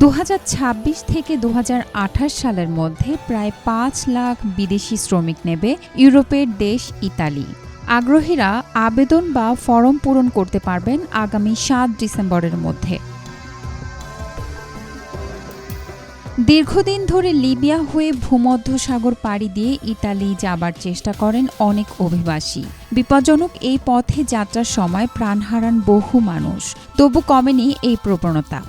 2026 থেকে 2028 সালের মধ্যে প্রায় 5 লাখ বিদেশি শ্রমিক নেবে ইউরোপের দেশ ইতালি। আগ্রহীরা আবেদন বা ফরম পূরণ করতে পারবেন আগামী 7 ডিসেম্বরের মধ্যে। দীর্ঘদিন ধরে লিবিয়া হয়ে ভূমধ্যসাগর পাড়ি দিয়ে ইতালি যাবার চেষ্টা করেন অনেক অভিবাসী। বিপজ্জনক এই পথে যাত্রার সময় প্রাণ হারান বহু মানুষ। তবু কমেনি এই প্রবণতা।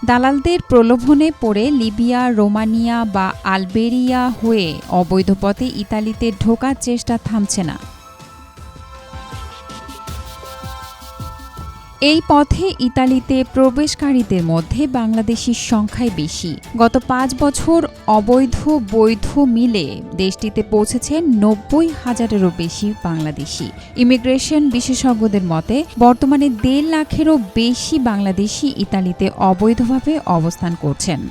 দালালদের প্রলোভনে পড়ে লিবিয়া, রোমানিয়া বা আলবেরিয়া হয়ে অবৈধ পথে ইতালিতে ঢোকার চেষ্টা থামছে না। এই পথে ইতালিতে প্রবেশকারীদের মধ্যে বাংলাদেশির সংখ্যাই বেশি। গত 5 বছর অবৈধ বৈধ মিলে দেশটিতে পৌঁছেছেন 90,000-এরও বেশি বাংলাদেশি। ইমিগ্রেশন বিশেষজ্ঞদের মতে বর্তমানে 1.5 লাখেরও বেশি বাংলাদেশি ইতালিতে অবৈধভাবে অবস্থান করছেন।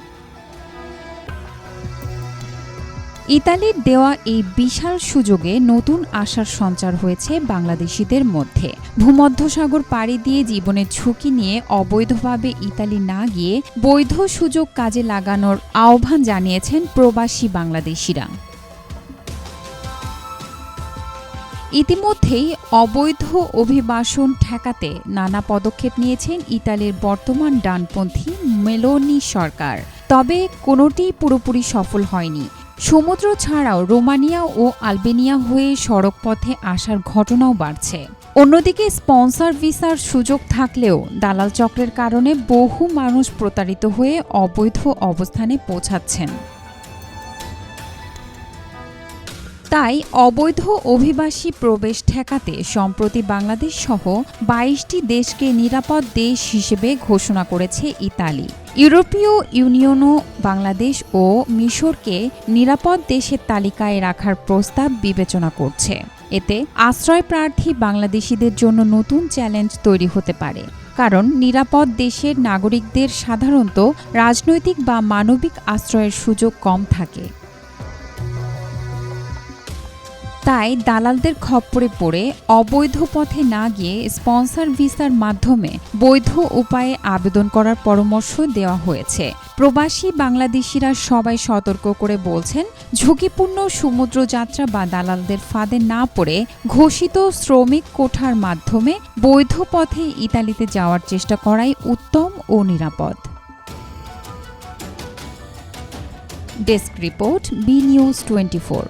ইতালির দেওয়া এই বিশাল সুযোগে নতুন আশার সঞ্চার হয়েছে বাংলাদেশিদের মধ্যে। ভূমধ্যসাগর পাড়ি দিয়ে জীবনের ঝুঁকি নিয়ে অবৈধভাবে ইতালি না গিয়ে বৈধ সুযোগ কাজে লাগানোর আহ্বান জানিয়েছেন প্রবাসী বাংলাদেশিরা। ইতিমধ্যেই অবৈধ অভিবাসন ঠেকাতে নানা পদক্ষেপ নিয়েছেন ইতালির বর্তমান ডানপন্থী মেলোনি সরকার। তবে কোনোটিই পুরোপুরি সফল হয়নি। সমুদ্র ছাড়াও রোমানিয়া ও আলবেনিয়া হয়ে সড়কপথে আসার ঘটনাও বাড়ছে। অন্যদিকে স্পন্সর ভিসার সুযোগ থাকলেও দালাল চক্রের কারণে বহু মানুষ প্রতারিত হয়ে অবৈধ অবস্থানে পৌঁছাচ্ছেন। তাই অবৈধ অভিবাসী প্রবেশ ঠেকাতে সম্প্রতি বাংলাদেশ সহ 22টি দেশকে নিরাপদ দেশ হিসেবে ঘোষণা করেছে ইতালি। ইউরোপীয় ইউনিয়নও বাংলাদেশ ও মিশরকে নিরাপদ দেশের তালিকায় রাখার প্রস্তাব বিবেচনা করছে। এতে আশ্রয়প্রার্থী বাংলাদেশিদের জন্য নতুন চ্যালেঞ্জ তৈরি হতে পারে। কারণ নিরাপদ দেশের নাগরিকদের সাধারণত রাজনৈতিক বা মানবিক আশ্রয়ের সুযোগ কম থাকে। তাই দালালদের খপ্পরে পড়ে অবৈধ পথে না গিয়ে স্পন্সর ভিসার মাধ্যমে বৈধ উপায়ে আবেদন করার পরামর্শ দেওয়া হয়েছে। প্রবাসী বাংলাদেশিরা সবাই সতর্ক করে বলছেন, ঝুঁকিপূর্ণ সমুদ্রযাত্রা বা দালালদের ফাঁদে না পড়ে ঘোষিত শ্রমিক কোঠার মাধ্যমে বৈধ পথে ইতালিতে যাওয়ার চেষ্টা করাই উত্তম ও নিরাপদ। Desk report, B News 24।